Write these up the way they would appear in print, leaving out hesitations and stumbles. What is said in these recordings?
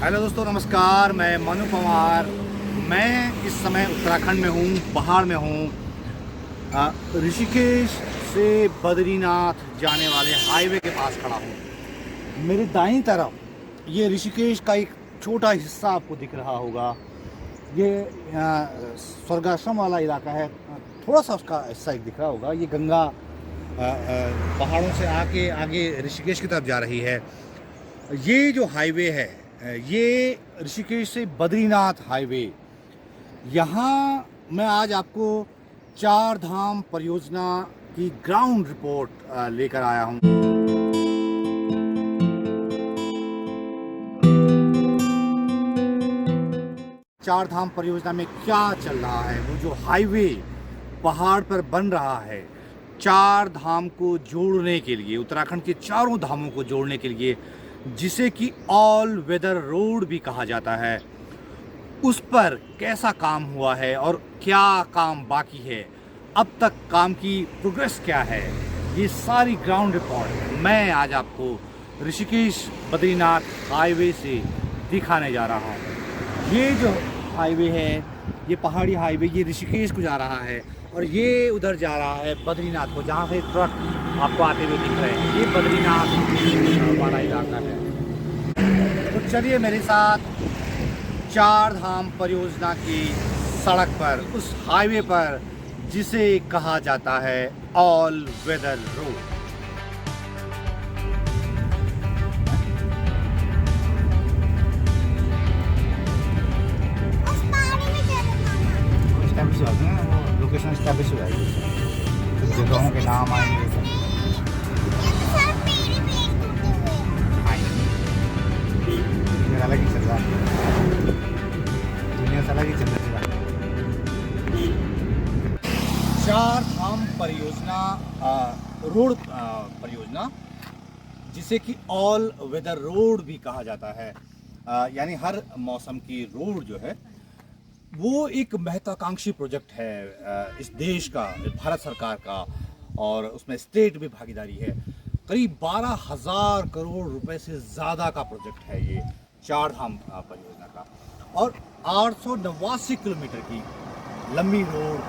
Hello दोस्तों, नमस्कार। मैं मनु पवार। मैं इस समय उत्तराखंड में हूँ, पहाड़ में हूँ। ऋषिकेश से बद्रीनाथ जाने वाले हाईवे के पास खड़ा हूँ। मेरे दाईं तरफ ये ऋषिकेश का एक छोटा हिस्सा आपको दिख रहा होगा। ये स्वर्गाश्रम वाला इलाका है। थोड़ा सा उसका हिस्सा एक दिख रहा होगा। ये गंगा पहाड़ों से आके आगे ऋषिकेश की तरफ जा रही है। ये जो हाईवे है, ये ऋषिकेश से बद्रीनाथ हाईवे। यहाँ मैं आज आपको चार धाम परियोजना की ग्राउंड रिपोर्ट लेकर आया हूँ। चार धाम परियोजना में क्या चल रहा है, वो जो हाईवे पहाड़ पर बन रहा है, चार धाम को जोड़ने के लिए, उत्तराखंड के चारों धामों को जोड़ने के लिए, जिसे कि ऑल वेदर रोड भी कहा जाता है, उस पर कैसा काम हुआ है और क्या काम बाकी है, अब तक काम की प्रोग्रेस क्या है, ये सारी ग्राउंड रिपोर्ट मैं आज आपको ऋषिकेश बद्रीनाथ हाईवे से दिखाने जा रहा हूँ। ये जो हाईवे है, ये पहाड़ी हाईवे, ये ऋषिकेश को जा रहा है और ये उधर जा रहा है बद्रीनाथ को, जहाँ से ट्रक आपको आते हुए दिख रहे हैं। ये बद्रीनाथ वाला इलाका है। तो चलिए मेरे साथ चार धाम परियोजना की सड़क पर, उस हाईवे पर जिसे कहा जाता है ऑल वेदर रोड। वो लोकेशन एस्टैब्लिश हो जाएगी, कुछ जगहों के नाम आएंगे। अलग ही चल रहा है, दुनिया से अलग ही चल रहा है। चार धाम परियोजना, रोड परियोजना, जिसे कि ऑल वेदर रोड भी कहा जाता है, यानी हर मौसम की रोड जो है, वो एक महत्वाकांक्षी प्रोजेक्ट है इस देश का, भारत सरकार का, और उसमें स्टेट भी भागीदारी है। करीब 12,000 करोड़ रुपए से ज़्यादा का प्रोजेक्ट है ये चार धाम परियोजना का, और 889 किलोमीटर की लंबी रोड,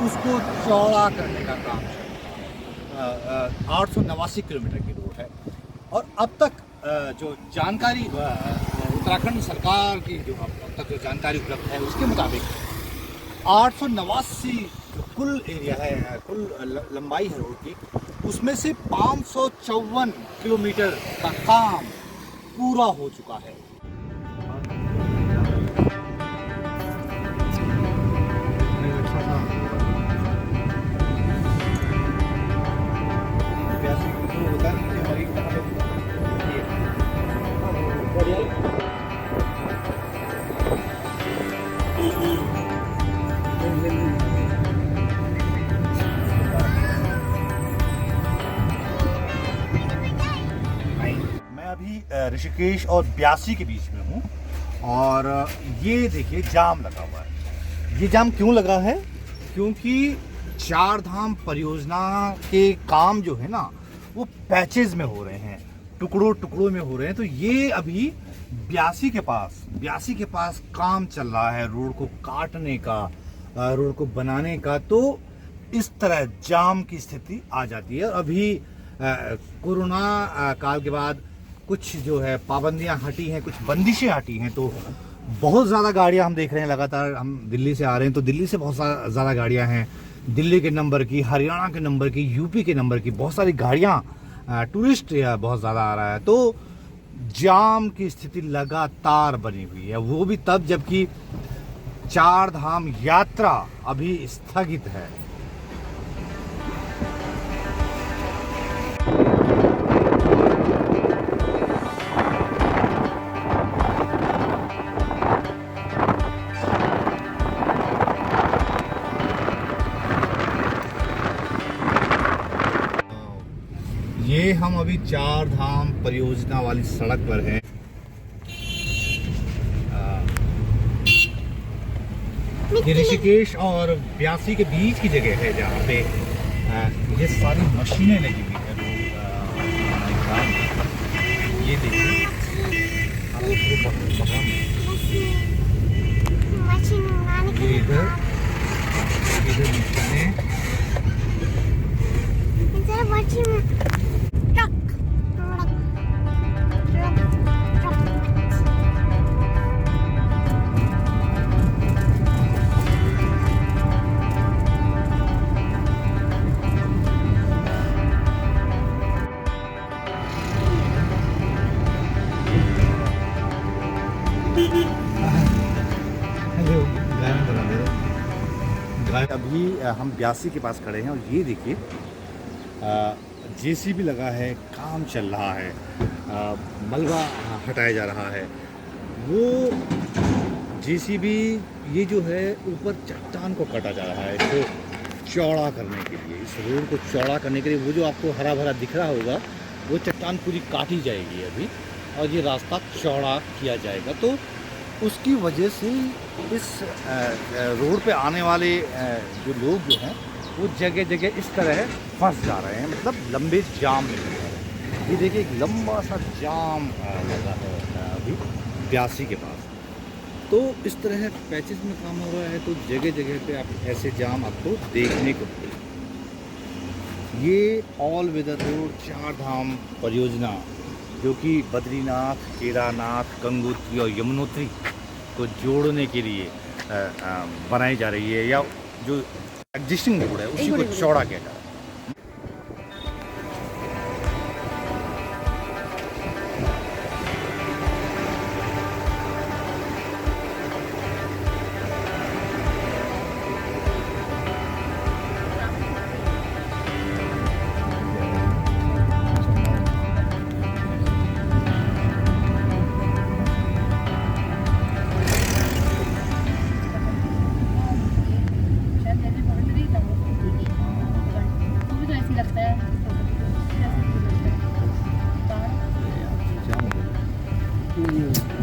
उसको चौड़ा करने का काम है। 889 किलोमीटर की रोड है। और अब तक जो जानकारी उत्तराखंड सरकार की जो अब तक जो जानकारी उपलब्ध है, उसके मुताबिक 889 जो कुल एरिया है, कुल लंबाई है रोड की, उसमें से 554 किलोमीटर का काम पूरा हो चुका है। मैं अभी ऋषिकेश और ब्यासी के बीच में हूँ, और ये देखिए जाम लगा हुआ है। ये जाम क्यों लगा है? क्योंकि चार धाम परियोजना के काम जो है ना, वो पैचेज में हो रहे हैं, टुकड़ों टुकड़ों में हो रहे हैं। तो ये अभी ब्यासी के पास काम चल रहा है, रोड को काटने का, रोड को बनाने का। तो इस तरह जाम की स्थिति आ जाती है। अभी कोरोना काल के बाद कुछ जो है पाबंदियां हटी हैं, कुछ बंदिशें हटी हैं, तो बहुत ज़्यादा गाड़ियां हम देख रहे हैं। लगातार हम दिल्ली से आ रहे हैं, तो दिल्ली से बहुत ज़्यादा गाड़ियां हैं, दिल्ली के नंबर की, हरियाणा के नंबर की, यूपी के नंबर की, बहुत सारी गाड़ियां, टूरिस्ट बहुत ज़्यादा आ रहा है। तो जाम की स्थिति लगातार बनी हुई है, वो भी तब जबकि चार धाम यात्रा अभी स्थगित है। ये हम अभी चार धाम परियोजना वाली सड़क पर हैं। ये ऋषिकेश और ब्यासी के बीच की जगह है, जहाँ पे ये सारी मशीनें लगी हुई है। ये देखिए, ये इधर नीचे में अभी हम ब्यासी के पास खड़े हैं और ये देखिए जेसीबी लगा है, काम चल रहा है, मलबा हटाया जा रहा है। वो जेसीबी ये जो है ऊपर चट्टान को काटा जा रहा है इसको चौड़ा करने के लिए, इस रोड को चौड़ा करने के लिए। वो जो आपको हरा भरा दिख रहा होगा वो चट्टान पूरी काटी जाएगी अभी और ये रास्ता चौड़ा किया जाएगा। तो उसकी वजह से इस रोड पे आने वाले जो लोग जो हैं वो जगह जगह इस तरह फंस जा रहे हैं, मतलब लंबे जाम में लग रहे हैं। ये देखिए एक लंबा सा जाम लगा है अभी ब्यासी के पास। तो इस तरह पैचेस में काम हो रहा है, तो जगह जगह पे आप ऐसे जाम आपको देखने को मिलेगा। ये ऑल वेदर रोड चार धाम परियोजना जो कि बद्रीनाथ, केदारनाथ, गंगोत्री और यमुनोत्री को जोड़ने के लिए बनाई जा रही है, या जो एग्जिस्टिंग रोड है उसी को चौड़ा किया जा रहा है।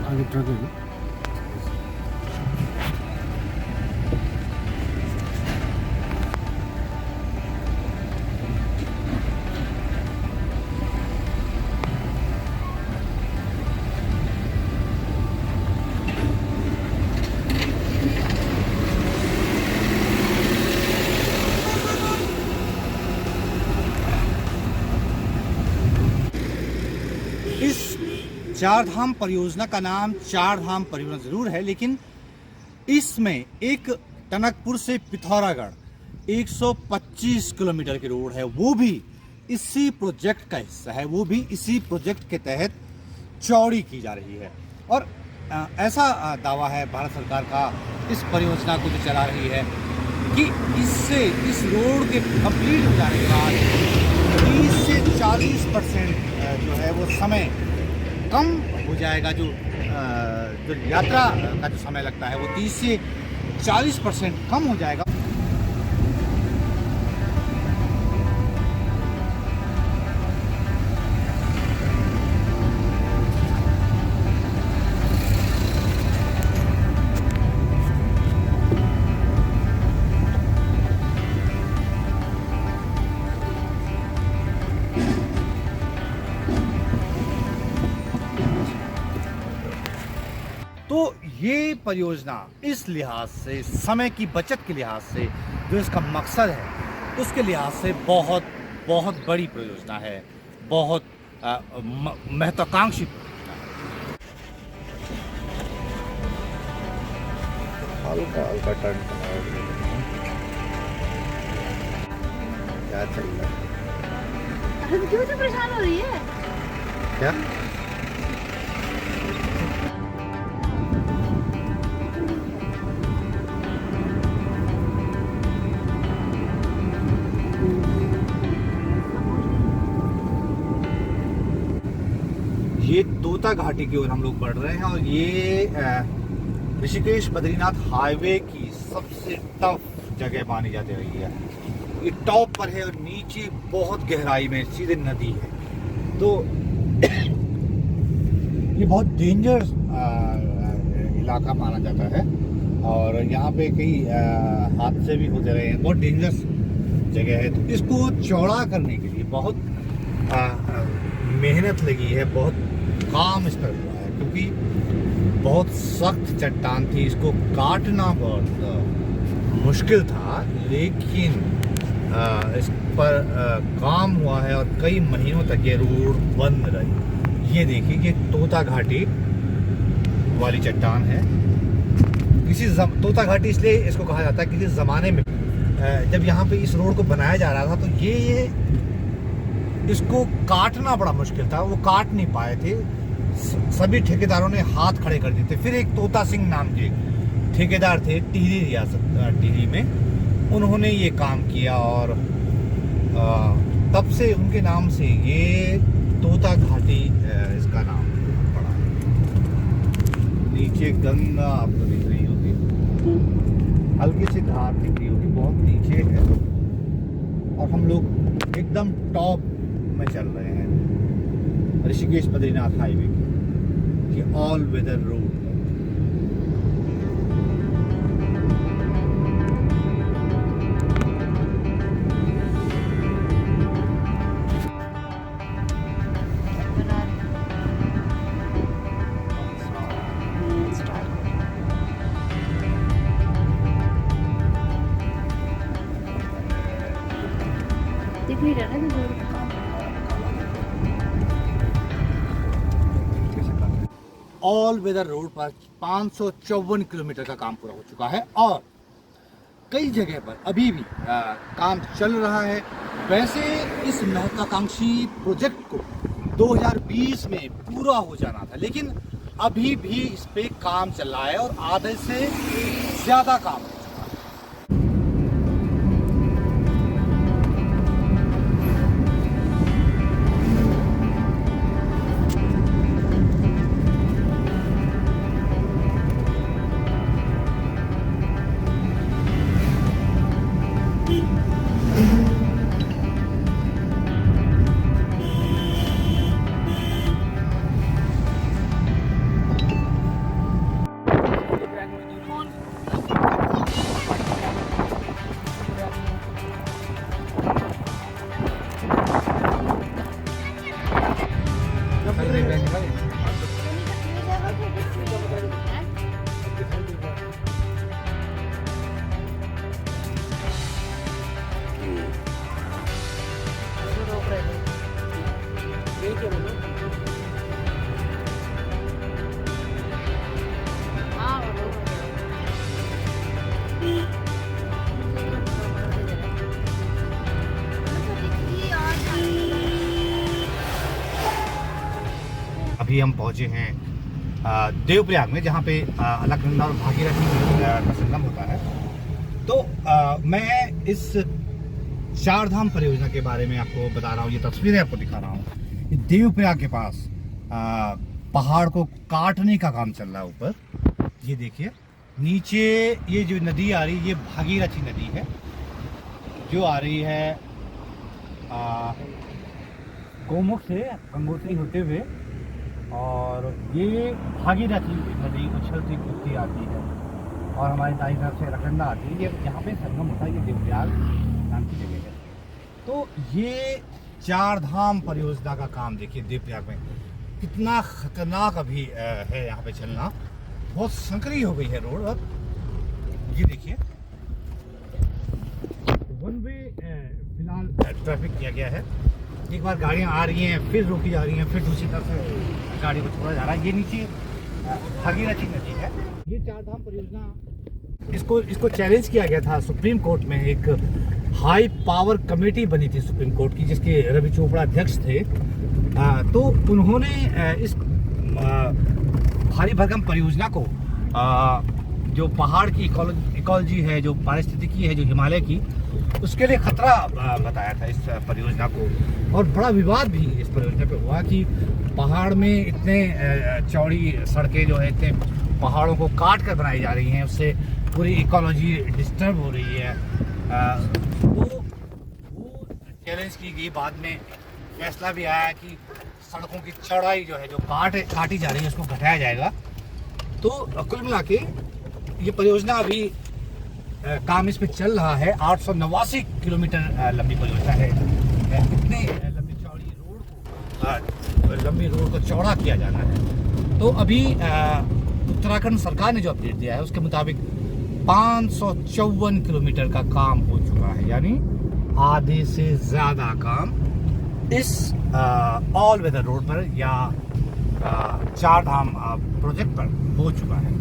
आगे ट्रक है। इस चार धाम परियोजना का नाम चार धाम परियोजना जरूर है, लेकिन इसमें एक टनकपुर से पिथौरागढ़ 125 किलोमीटर की रोड है, वो भी इसी प्रोजेक्ट का हिस्सा है, वो भी इसी प्रोजेक्ट के तहत चौड़ी की जा रही है। और ऐसा दावा है भारत सरकार का इस परियोजना को जो चला रही है कि इससे इस रोड के कंप्लीट हो जाने के बाद 30 से 40% जो है वो समय कम हो जाएगा। जो यात्रा का जो समय लगता है वो 30 से 40% कम हो जाएगा। तो ये परियोजना इस लिहाज से, समय की बचत के लिहाज से, जो इसका मकसद है उसके लिहाज से बहुत बहुत बड़ी परियोजना है, बहुत महत्वाकांक्षी परियोजना है। हल्का हल्का टर्न क्या चल रहा है? क्यों तो परेशान हो रही है क्या? ये तोता घाटी की ओर हम लोग बढ़ रहे हैं और ये ऋषिकेश बद्रीनाथ हाईवे की सबसे टफ जगह मानी जाती रही है। ये टॉप पर है और नीचे बहुत गहराई में सीधे नदी है, तो ये बहुत डेंजरस इलाका माना जाता है और यहाँ पे कई हादसे भी होते रहे हैं। बहुत डेंजरस जगह है, तो इसको चौड़ा करने के लिए बहुत मेहनत लगी है, बहुत काम इस पर हुआ है, क्योंकि बहुत सख्त चट्टान थी, इसको काटना बहुत मुश्किल था, लेकिन इस पर काम हुआ है और कई महीनों तक ये रोड बंद रही। ये देखिए कि तोता घाटी वाली चट्टान है। तोता घाटी इसलिए इसको कहा जाता है, किसी ज़माने में जब यहाँ पे इस रोड को बनाया जा रहा था तो ये इसको काटना बड़ा मुश्किल था, वो काट नहीं पाए थे। सभी ठेकेदारों ने हाथ खड़े कर दिए थे। फिर एक तोता सिंह नाम के ठेकेदार थे टिहरी रियासत, टिहरी में, उन्होंने ये काम किया और तब से उनके नाम से ये तोता घाटी इसका नाम पड़ा। नीचे गंगा आपको दिख रही होगी, हल्की सी धार दिख रही होगी, बहुत नीचे है और हम लोग एकदम टॉप में चल रहे हैं ऋषिकेश बद्रीनाथ हाईवे की। ये ऑल वेदर रोड है। दिख नहीं रहा ना तो ऑल वेदर रोड पर 554 किलोमीटर का काम पूरा हो चुका है और कई जगह पर अभी भी काम चल रहा है। वैसे इस महत्वाकांक्षी प्रोजेक्ट को 2020 में पूरा हो जाना था, लेकिन अभी भी इस पे काम चल रहा है और आधे से ज़्यादा काम हो चुका है। अभी हम पहुंचे हैं देवप्रयाग में, जहाँ पे अलकनंदा और भागीरथी का संगम होता है। तो मैं इस चारधाम परियोजना के बारे में आपको बता रहा हूँ, ये तस्वीरें आपको दिखा रहा हूँ। देवप्रयाग के पास पहाड़ को काटने का काम चल रहा है ऊपर। ये देखिए नीचे ये जो नदी आ रही है, ये भागीरथी नदी है जो आ रही है गोमुख से गंगोत्री होते हुए, और ये भागीरथी नदी उछलती कूदती आती है और हमारे दाई तरफ से अलकनंदा आती है। ये यहाँ पे संगम होता है, ये देवप्रयाग नाम की जगह है। तो ये चारधाम परियोजना का काम देखिए देवप्रयाग में कितना खतरनाक अभी है यहाँ पे चलना, बहुत संकरी हो गई है रोड। और ये देखिए वन वे फिलहाल ट्रैफिक किया गया है, एक बार गाड़ियाँ आ रही हैं फिर रोकी जा रही हैं, फिर दूसरी तरफ से गाड़ी को छोड़ा जा रहा है। ये नीचे भागीरथी नदी है। ये चारधाम परियोजना इसको चैलेंज किया गया था सुप्रीम कोर्ट में। एक हाई पावर कमेटी बनी थी सुप्रीम कोर्ट की, जिसके रवि चोपड़ा अध्यक्ष थे। तो उन्होंने इस भारी भरकम परियोजना को जो पहाड़ की इकोलॉजी है, जो पारिस्थितिकी है, जो हिमालय की, उसके लिए खतरा बताया था इस परियोजना को। और बड़ा विवाद भी इस परियोजना पे हुआ कि पहाड़ में इतने चौड़ी सड़कें जो है, इतने पहाड़ों को काट कर बनाई जा रही हैं, उससे पूरी इकोलॉजी डिस्टर्ब हो रही है। तो वो चैलेंज की गई। बाद में फैसला भी आया कि सड़कों की चौड़ाई जो है, जो काटी जा रही है, उसको घटाया जाएगा। तो कुल मिला के ये परियोजना अभी काम इस पे चल रहा है। 889 किलोमीटर लंबी परियोजना है। इतने लंबी रोड को चौड़ा किया जाना है। तो अभी उत्तराखंड सरकार ने जो अपडेट दिया है उसके मुताबिक 554 किलोमीटर का काम हो चुका है, यानी आधे से ज़्यादा काम इस ऑल वेदर रोड पर या चार धाम प्रोजेक्ट पर हो चुका है।